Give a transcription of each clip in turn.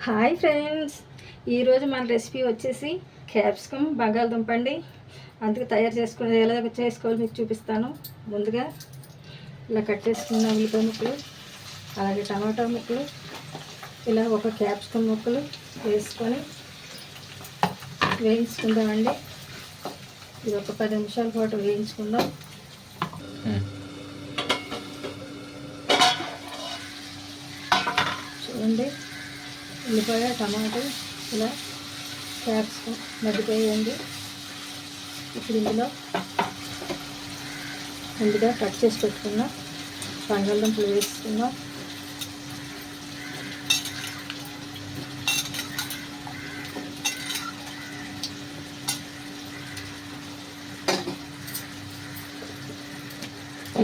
Hi friends, ఈరోజు మన recipe వచ్చేసి క్యాప్సికమ్ బంగాళదుంప అండి. అందుకు తయారు చేసుకునేది ఎలా చేసుకోవాలి మీకు చూపిస్తాను. ముందుగా ఇలా కట్ చేసుకున్న ఉల్లిపాయ ముక్కలు, అలాగే టమాటా ముక్కలు, ఇలా ఒక క్యాప్సికమ్ ముక్కలు వేసుకొని వేయించుకుందామండి. ఇది ఒక 10 నిమిషాల పాటు వేయించుకుందాం. చూడండి, ఉల్లిపాయ టమాటో ఇలా క్యాప్సికమ్ మగ్గిపోయండి. ఇప్పుడు ఇందులో ముందుగా కట్ చేసి పెట్టుకున్నాం బంగాళదుంపలు వేసుకున్నాం.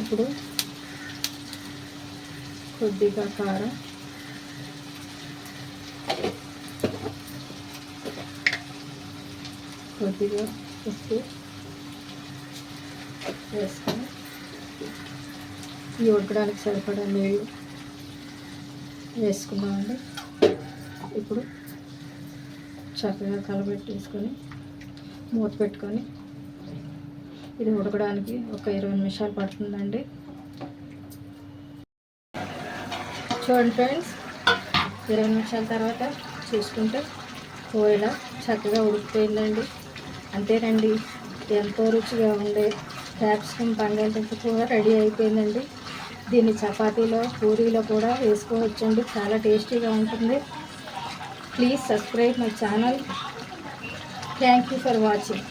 ఇప్పుడు కొద్దిగా కారం, కొద్దిగా ఉప్పు వేసుకొని ఉడకడానికి సరిపడా నీళ్ళు వేసుకున్నామండి. ఇప్పుడు చక్కగా కలబెట్టేసుకొని మూత పెట్టుకొని ఇది ఉడకడానికి ఒక 20 నిమిషాలు పడుతుందండి. చూడండి ఫ్రెండ్స్, 20 నిమిషాల తర్వాత చూసుకుంటే కూర చక్కగా ఉడికిపోయిందండి. అంతేనండి, ఎంతో రుచిగా ఉండే క్యాప్సికమ్ బంగాళదుంప కూర రెడీ అయిపోయిందండి. దీన్ని చపాతీలో పూరీలో కూడా వేసుకోవచ్చండి, చాలా టేస్టీగా ఉంటుంది. Please subscribe my channel. Thank you for watching.